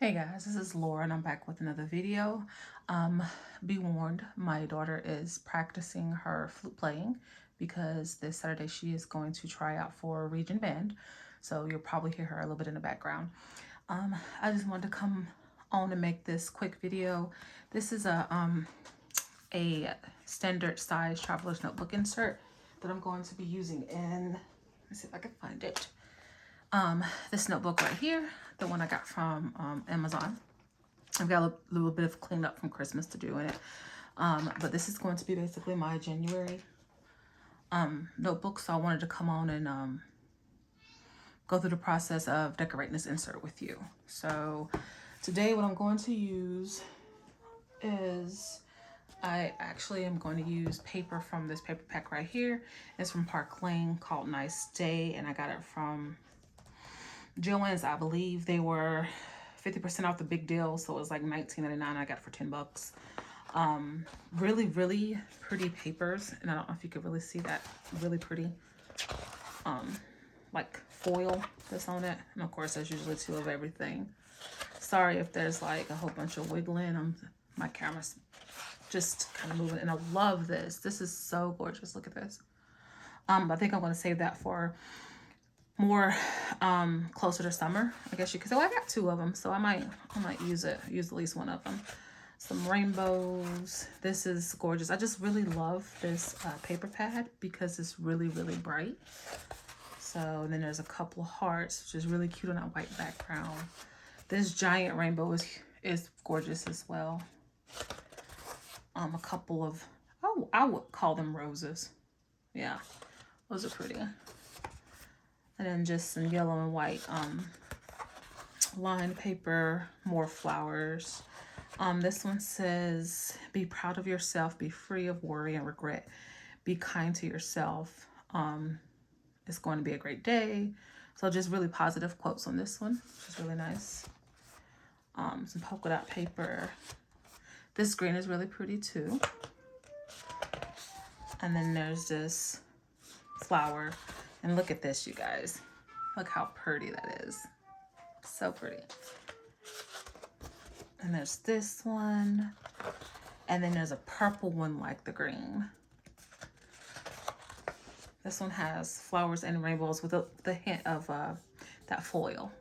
Hey guys, this is Laura and I'm back with another video. Be warned, my daughter is practicing her flute playing because this Saturday she is going to try out for a region band. So you'll probably hear her a little bit in the background. I just wanted to come on and make this quick video. This is a standard size traveler's notebook insert that I'm going to be using in, let's see if I can find it. This notebook right here, the one I got from Amazon. I've got a little bit of cleanup from Christmas to do in it. But this is going to be basically my January notebook. So I wanted to come on and go through the process of decorating this insert with you. So today what I'm going to use is, I actually am going to use paper from this paper pack right here. It's from Park Lane called Nice Day, and I got it from Joann's. I believe they were 50% off the big deal, so it was like $19.99. I got it for $10. Really pretty papers, and I don't know if you could really see that. Really pretty like foil that's on it, and of course there's usually two of everything. Sorry if there's like a whole bunch of wiggling. My camera's just kind of moving, and I love this. This is so gorgeous. Look at this. I think I'm going to save that for more closer to summer, I guess you could say. Well, I got two of them, so I might use at least one of them. Some rainbows. This is gorgeous. I just really love this paper pad because it's really bright. So, and then there's a couple of hearts, which is really cute on that white background. This giant rainbow is gorgeous as well. A couple of, oh, I would call them roses. Yeah, those are pretty. And then just some yellow and white lined paper, more flowers. This one says, be proud of yourself, be free of worry and regret, be kind to yourself. It's going to be a great day. So just really positive quotes on this one, which is really nice. Some polka dot paper. This green is really pretty too. And then there's this flower. And look at this, you guys. Look how pretty that is. So pretty. And there's this one. And then there's a purple one like the green. This one has flowers and rainbows with the hint of that foil.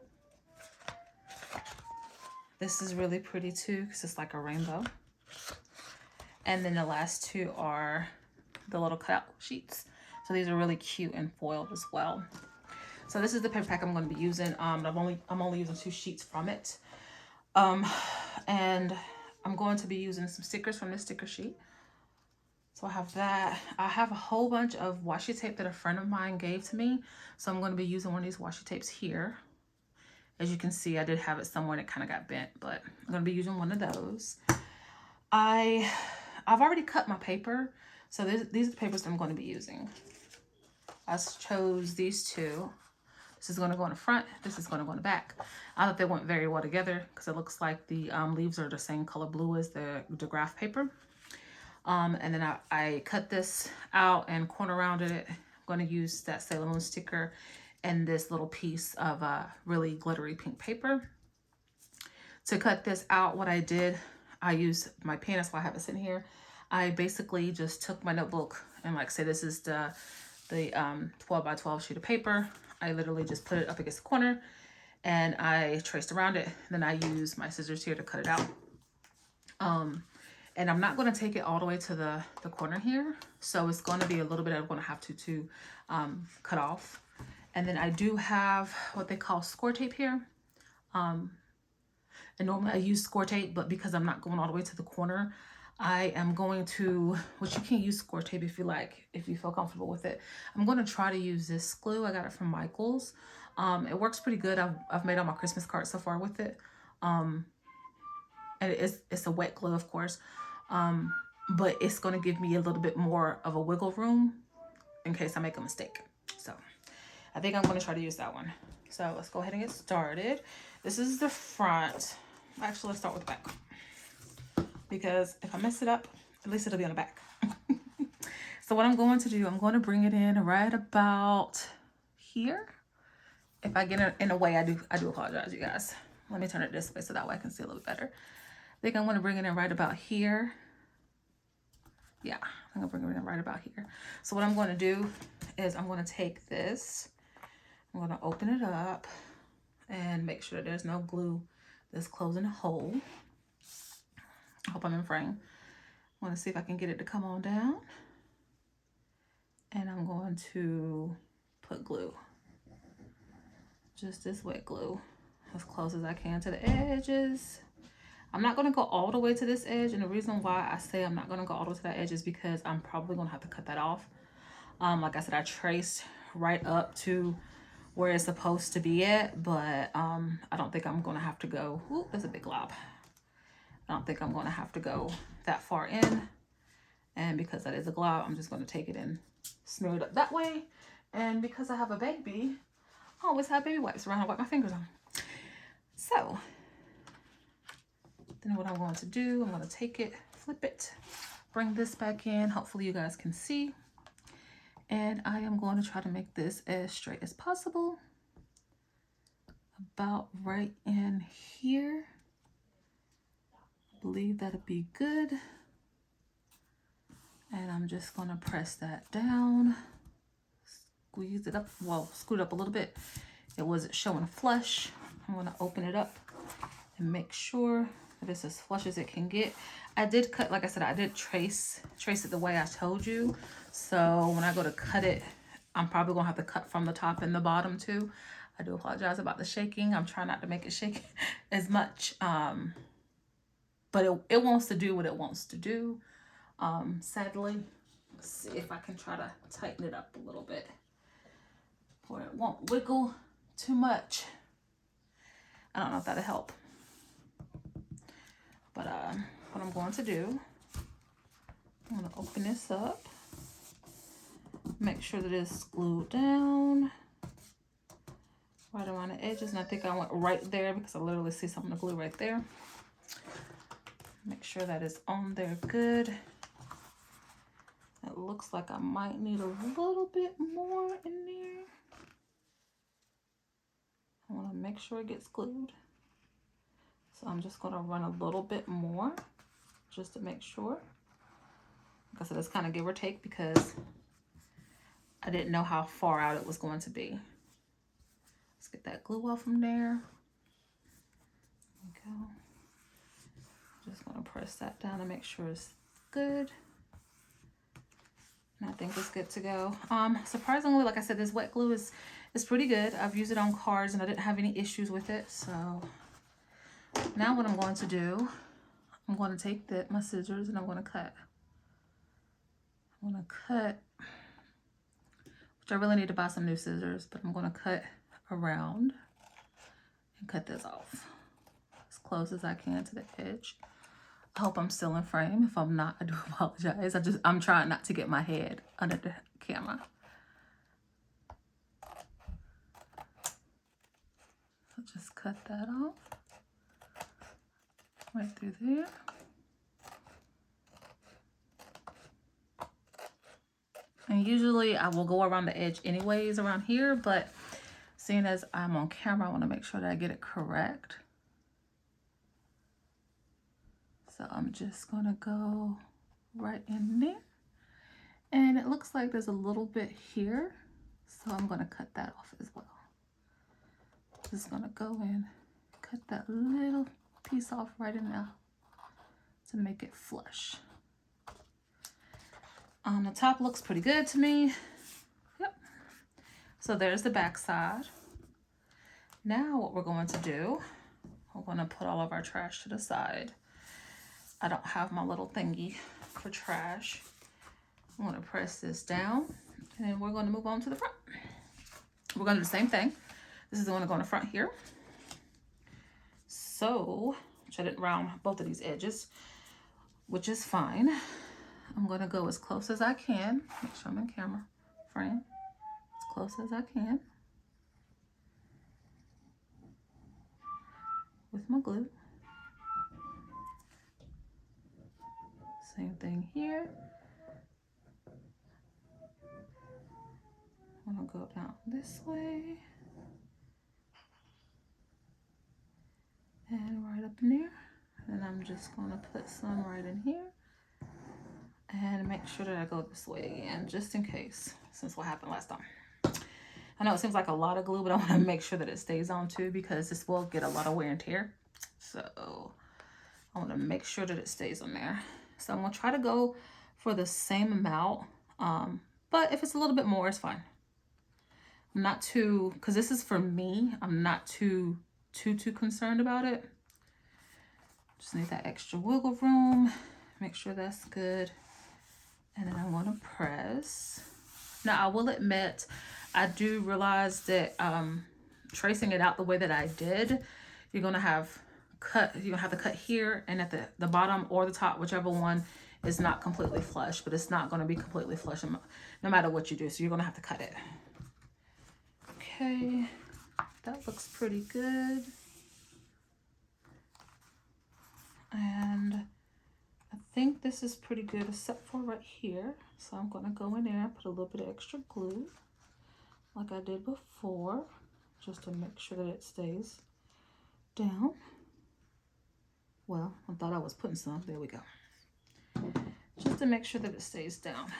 This is really pretty too because it's like a rainbow. And then the last two are the little cutout sheets. So these are really cute and foiled as well. So this is the paper pack I'm going to be using. I'm only using 2 sheets from it. And I'm going to be using some stickers from this sticker sheet. So I have that. I have a whole bunch of washi tape that a friend of mine gave to me. So I'm going to be using one of these washi tapes here. As you can see, I did have it somewhere and it kind of got bent, but I'm going to be using one of those. I've already cut my paper. So these are the papers I'm going to be using. I chose these two. This is going to go in the front. This is going to go in the back. I thought they went very well together because it looks like the leaves are the same color blue as the graph paper. And then I cut this out and corner rounded it. I'm going to use that Sailor Moon sticker and this little piece of really glittery pink paper. To cut this out, what I did, I used my pen. That's why I have it sitting here. I basically just took my notebook and, like, say this is the 12 by 12 sheet of paper. I literally just put it up against the corner and I traced around it. Then I used my scissors here to cut it out. And I'm not going to take it all the way to the corner here. So it's going to be a little bit I'm going to have to cut off. And then I do have what they call score tape here. And normally I use score tape, but because I'm not going all the way to the corner, I am going to, which you can use score tape if you like, if you feel comfortable with it. I'm going to try to use this glue. I got it from Michael's. It works pretty good. I've made all my Christmas cards so far with it. And it's a wet glue, of course. But it's going to give me a little bit more of a wiggle room in case I make a mistake. So I think I'm going to try to use that one. So let's go ahead and get started. This is the front. Actually, let's start with the back. Because if I mess it up, at least it'll be on the back. So what I'm going to do, I'm going to bring it in right about here. If I get in a way, I do apologize, you guys. Let me turn it this way so that way I can see a little better. I think I'm going to bring it in right about here. Yeah, I'm going to bring it in right about here. So what I'm going to do is I'm going to take this, I'm going to open it up and make sure that there's no glue that's closing the hole. I hope I'm in frame. I want to see if I can get it to come on down. And I'm going to put glue. Just this wet glue. As close as I can to the edges. I'm not going to go all the way to this edge. And the reason why I say I'm not going to go all the way to that edge is because I'm probably going to have to cut that off. Like I said, I traced right up to where it's supposed to be at. But I don't think I'm going to have to go. Ooh, there's a big glob. I don't think I'm going to have to go that far in. And because that is a glob, I'm just going to take it and smear it up that way. And because I have a baby, I always have baby wipes around to wipe my fingers on. So then what I'm going to do, I'm going to take it, flip it, bring this back in. Hopefully you guys can see. And I am going to try to make this as straight as possible. About right in here. I believe that'll be good. And I'm just going to press that down. Squeeze it up, well, scoot up a little bit. It wasn't showing flush. I'm going to open it up and make sure that it's as flush as it can get. I did cut, like I said, I did trace it the way I told you. So when I go to cut it, I'm probably going to have to cut from the top and the bottom too. I do apologize about the shaking. I'm trying not to make it shake as much. But it wants to do what it wants to do. Sadly, let's see if I can try to tighten it up a little bit where it won't wiggle too much. I don't know if that'll help. But what I'm going to do, I'm going to open this up. Make sure that it's glued down right around the edges. And I think I went right there because I literally see something to glue right there. Make sure that it's on there good. It looks like I might need a little bit more in there. I want to make sure it gets glued. So I'm just going to run a little bit more just to make sure. Like I said, it's kind of give or take because I didn't know how far out it was going to be. Let's get that glue off from there. There we go. Just going to press that down to make sure it's good. And I think it's good to go. Surprisingly, like I said, this wet glue is pretty good. I've used it on cards and I didn't have any issues with it. So now what I'm going to do, I'm going to take my scissors and I'm going to cut. I'm going to cut, which I really need to buy some new scissors, but I'm going to cut around and cut this off as close as I can to the edge. I hope I'm still in frame. If I'm not, I do apologize. I'm trying not to get my head under the camera. So just cut that off right through there. And usually I will go around the edge anyways around here, but seeing as I'm on camera, I want to make sure that I get it correct. So I'm just going to go right in there. And it looks like there's a little bit here. So I'm going to cut that off as well. Just going to go in, cut that little piece off right in there to make it flush. The top looks pretty good to me. Yep. So there's the back side. Now what we're going to do, we're going to put all of our trash to the side. I don't have my little thingy for trash. I'm going to press this down and then we're going to move on to the front. We're going to do the same thing. This is the one to go in the front here. So, which I didn't round both of these edges, which is fine. I'm going to go as close as I can. Make sure I'm in camera frame. As close as I can. With my glue. Same thing here. I'm going to go down this way. And right up in there. And I'm just going to put some right in here. And make sure that I go this way again, just in case, since what happened last time. I know it seems like a lot of glue, but I want to make sure that it stays on too, because this will get a lot of wear and tear. So I want to make sure that it stays on there. So I'm going to try to go for the same amount. But if it's a little bit more, it's fine. I'm not too, because this is for me, I'm not too concerned about it. Just need that extra wiggle room. Make sure that's good. And then I want to press. Now, I will admit, I do realize that tracing it out the way that I did, you're going to have to cut here and at the bottom or the top, whichever one is not completely flush, but it's not going to be completely flush no matter what you do. So you're going to have to cut it. Okay, that looks pretty good. And I think this is pretty good except for right here. So I'm going to go in there and put a little bit of extra glue like I did before, just to make sure that it stays down. Well, I thought I was putting some. There we go. Just to make sure that it stays down.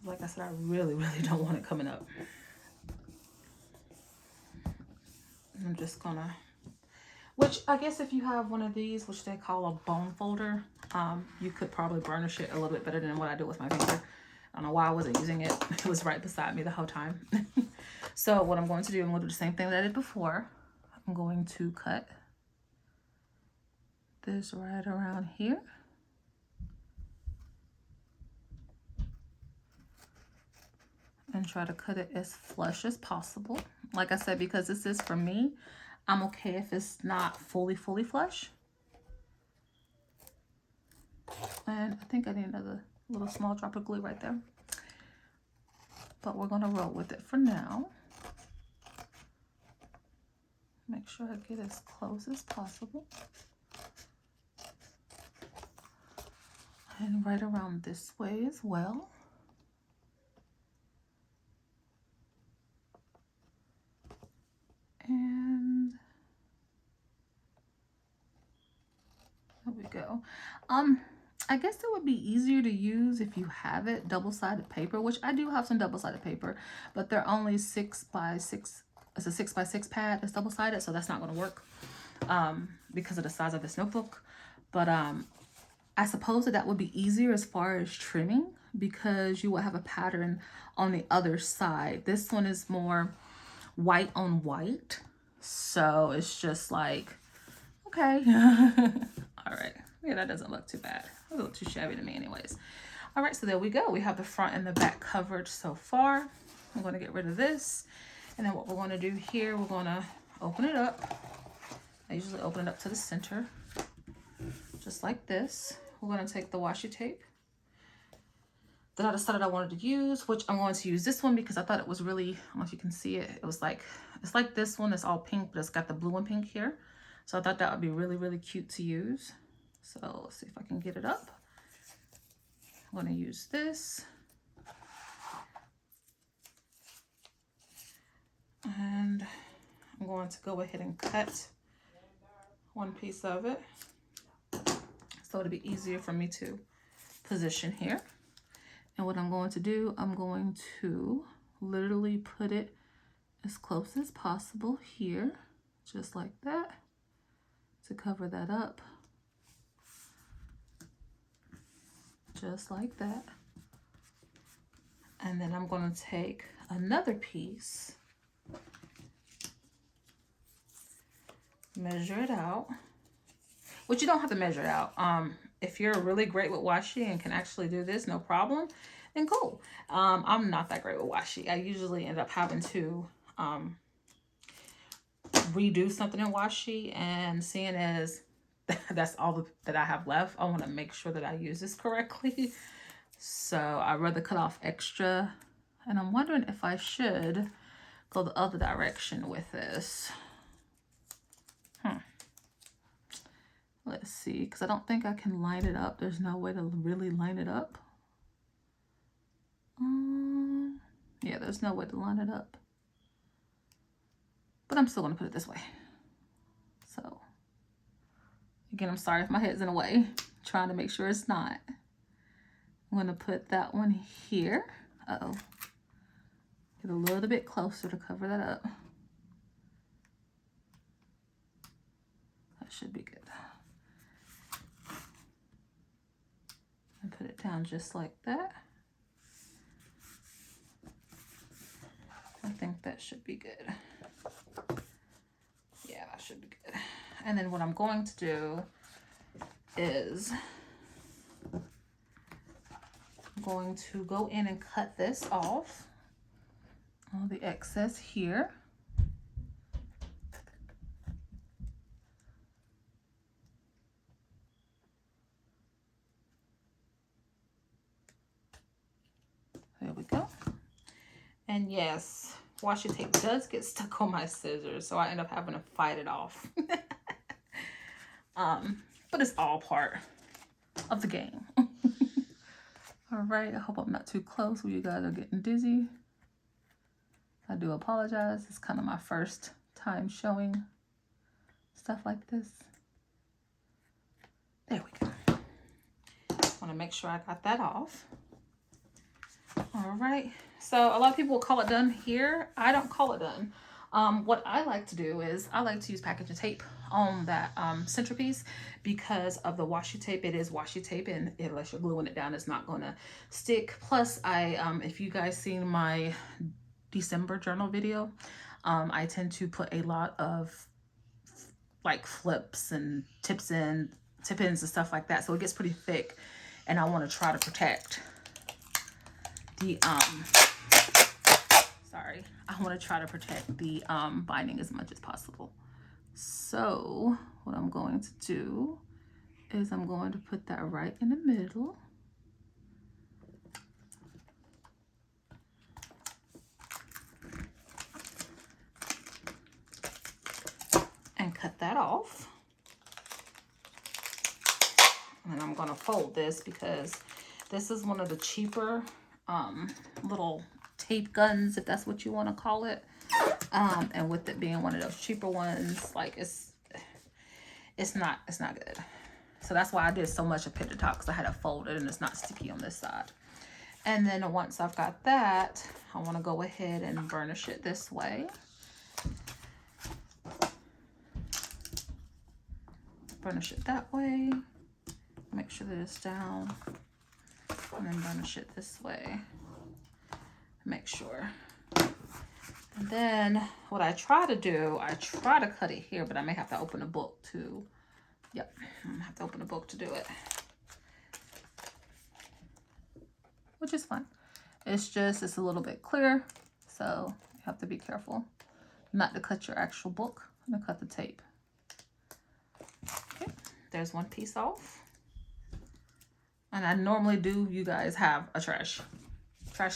Like I said, I really don't want it coming up. I'm just gonna, which I guess if you have one of these, which they call a bone folder, you could probably burnish it a little bit better than what I do with my finger. I don't know why I wasn't using it. It was right beside me the whole time. So what I'm going to do, I'm going to do the same thing that I did before. I'm going to cut this right around here. And try to cut it as flush as possible. Like I said, because this is for me, I'm okay if it's not fully flush. And I think I need another little small drop of glue right there. But we're going to roll with it for now. Make sure I get as close as possible. And right around this way as well. And there we go. I guess it would be easier to use if you have it double-sided paper, which I do have some double-sided paper, but they're only 6 by 6. It's a 6 by 6 pad. It's double-sided, so that's not going to work because of the size of this notebook. But I suppose that would be easier as far as trimming, because you will have a pattern on the other side. This one is more white on white, so it's just like, okay. All right, yeah, that doesn't look too bad. It doesn't look too shabby to me anyways. All right, so there we go. We have the front and the back covered so far. I'm going to get rid of this, and then what we're going to do here, we're going to open it up. I usually open it up to the center, just like this. We're going to take the washi tape that I decided I wanted to use, which I'm going to use this one because I thought it was really, I don't know if you can see it. It was like, it's like this one. It's all pink, but it's got the blue and pink here. So I thought that would be really cute to use. So let's see if I can get it up. I'm going to use this. And I'm going to go ahead and cut one piece of it, so it'll be easier for me to position here. And what I'm going to do, I'm going to literally put it as close as possible here, just like that, to cover that up. Just like that. And then I'm going to take another piece, measure it out, which you don't have to measure it out. If you're really great with washi and can actually do this, no problem, then cool. I'm not that great with washi. I usually end up having to redo something in washi, and seeing as that's all that I have left, I want to make sure that I use this correctly. So I'd rather cut off extra, and I'm wondering if I should go the other direction with this. Let's see, because I don't think I can line it up. There's no way to really line it up. Yeah, there's no way to line it up. but I'm still going to put it this way. So again, I'm sorry if my head's in the way, trying to make sure it's not. I'm going to put that one here. Uh-oh. Get a little bit closer to cover that up. That should be good. And put it down just like that. I think that should be good. Yeah, that should be good. And then what I'm going to do is I'm going to go in and cut this off, all the excess here. There we go. And yes, washi tape does get stuck on my scissors, so I end up having to fight it off. But it's all part of the game. All right, I hope I'm not too close where you guys are getting dizzy. I do apologize. It's kind of my first time showing stuff like this. There we go. Want to make sure I got that off. All right, so a lot of people will call it done here. I don't call it done. What I like to do is I like to use packaging tape on that centerpiece because of the washi tape. It is washi tape, and unless you're gluing it down, it's not going to stick. Plus, if you guys seen my December journal video, I tend to put a lot of like flips and tip-ins and stuff like that, so it gets pretty thick, and I want to try to protect the I want to try to protect the binding as much as possible. So what I'm going to do is I'm going to put that right in the middle. And cut that off. And then I'm going to fold this because this is one of the cheaper little tape guns, if that's what you want to call it. And with it being one of those cheaper ones, like it's not good. So that's why I did so much up at the top, because I had it folded and it's not sticky on this side. And then once I've got that, I want to go ahead and burnish it this way. Burnish it that way. Make sure that it's down. And then burnish it this way. Make sure. And then what I try to do, I try to cut it here, but I may have to open a book to, yep, I'm gonna have to open a book to do it. Which is fine. It's a little bit clear, so you have to be careful not to cut your actual book. I'm gonna cut the tape. Okay, there's one piece off. And I normally do, you guys, have a trash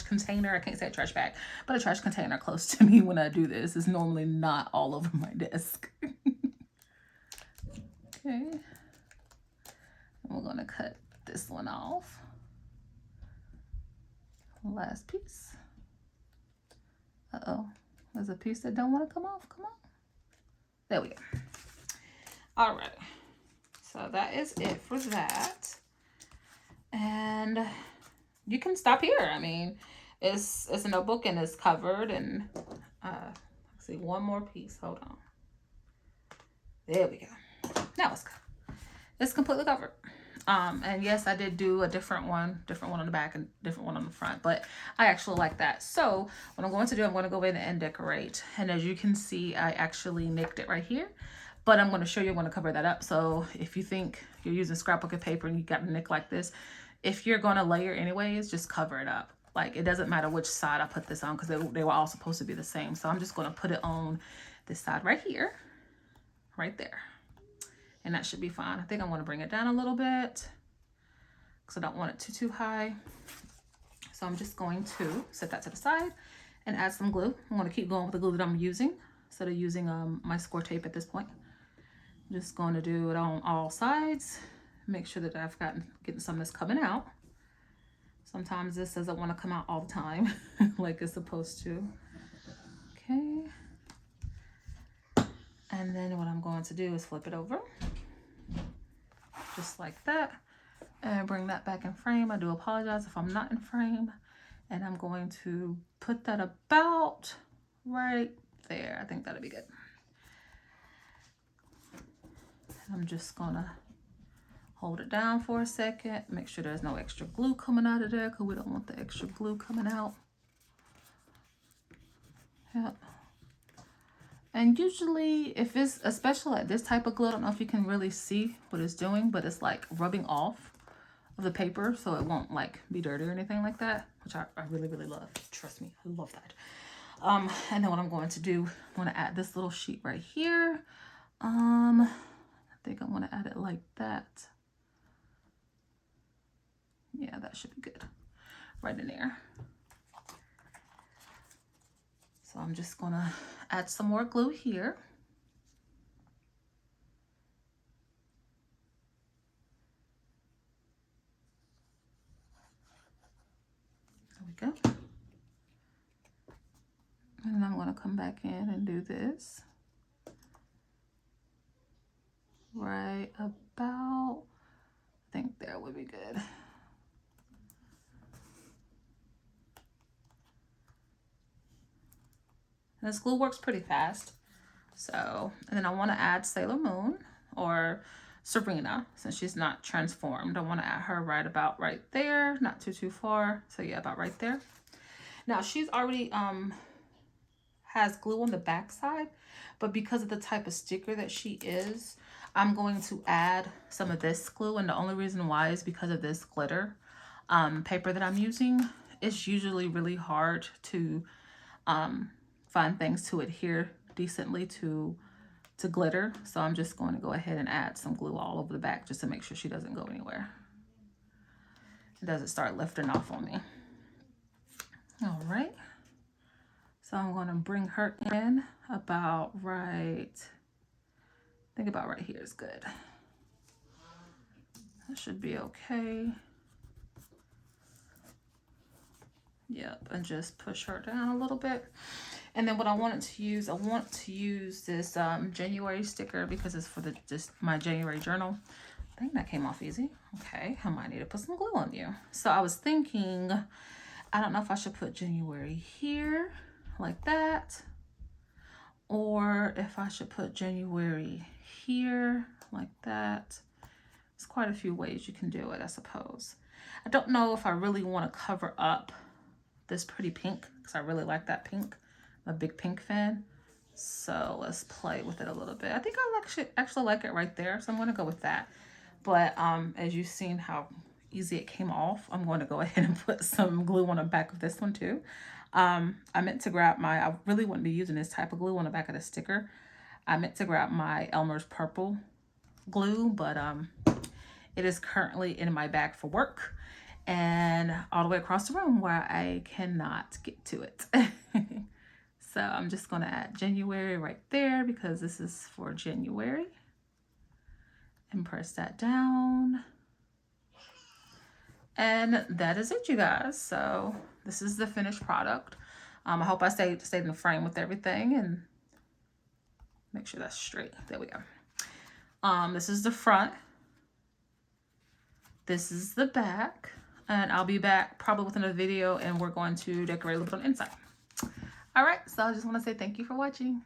container. I can't say a trash bag, but a trash container close to me when I do this. It's normally not all over my desk. Okay. We're going to cut this one off. Last piece. Uh-oh. There's a piece that don't want to come off. Come on. There we go. All right. So that is it for that. And you can stop here. I mean, it's a notebook and it's covered. And let's see, one more piece. Hold on. There we go. Now it's completely covered. And yes, I did do a different one on the back and different one on the front, but I actually like that. So what I'm going to do, I'm going to go in and decorate. And as you can see, I actually nicked it right here, but I'm going to show you, I'm going to cover that up. So if you think you're using scrapbook paper and you got a nick like this, if you're going to layer anyways, just cover it up. Like, it doesn't matter which side I put this on, because they were all supposed to be the same. So I'm just going to put it on this side right here, right there. And that should be fine. I think I want to bring it down a little bit because I don't want it too high. So I'm just going to set that to the side and add some glue. I'm going to keep going with the glue that I'm using instead of using my score tape at this point. I'm just going to do it on all sides. Make sure that I've getting some that's coming out. Sometimes this doesn't want to come out all the time like it's supposed to. Okay. And then what I'm going to do is flip it over. Just like that. And bring that back in frame. I do apologize if I'm not in frame. And I'm going to put that about right there. I think that'll be good. I'm just gonna hold it down for a second. Make sure there's no extra glue coming out of there because we don't want the extra glue coming out. Yep. And usually if it's, especially like this type of glue, I don't know if you can really see what it's doing, but it's like rubbing off of the paper so it won't like be dirty or anything like that, which I really, really love. Trust me, I love that. And then what I'm going to do, I'm going to add this little sheet right here. I think I want to add it like that. Yeah, that should be good. Right in there. So I'm just going to add some more glue here. There we go. And then I'm going to come back in and do this. Right about, I think there would be good. And this glue works pretty fast. So, and then I want to add Sailor Moon or Serena since she's not transformed. I want to add her right about right there, not too far. So yeah, about right there. Now she's already has glue on the back side, but because of the type of sticker that she is, I'm going to add some of this glue. And the only reason why is because of this glitter paper that I'm using. It's usually really hard to find things to adhere decently to glitter. So I'm just going to go ahead and add some glue all over the back just to make sure she doesn't go anywhere. It doesn't start lifting off on me. All right. So I'm going to bring her in about right, I think about right here is good. That should be okay. Yep, and just push her down a little bit. And then what I wanted to use, I want to use this January sticker because it's for the just my January journal. I think that came off easy. Okay, I might need to put some glue on you. So I was thinking, I don't know if I should put January here like that, or if I should put January here like that. There's quite a few ways you can do it, I suppose. I don't know if I really want to cover up this pretty pink because I really like that pink. I'm a big pink fan. So let's play with it a little bit. I think I actually like it right there. So I'm going to go with that. But as you've seen how easy it came off, I'm going to go ahead and put some glue on the back of this one too. I meant to grab I really wouldn't be using this type of glue on the back of the sticker. I meant to grab my Elmer's purple glue, but it is currently in my bag for work and all the way across the room where I cannot get to it. So I'm just going to add January right there because this is for January. And press that down. And that is it, you guys. So this is the finished product. I hope I stayed in the frame with everything and make sure that's straight. There we go. This is the front. This is the back. And I'll be back probably with another video and we're going to decorate a little bit on the inside. All right, so I just want to say thank you for watching.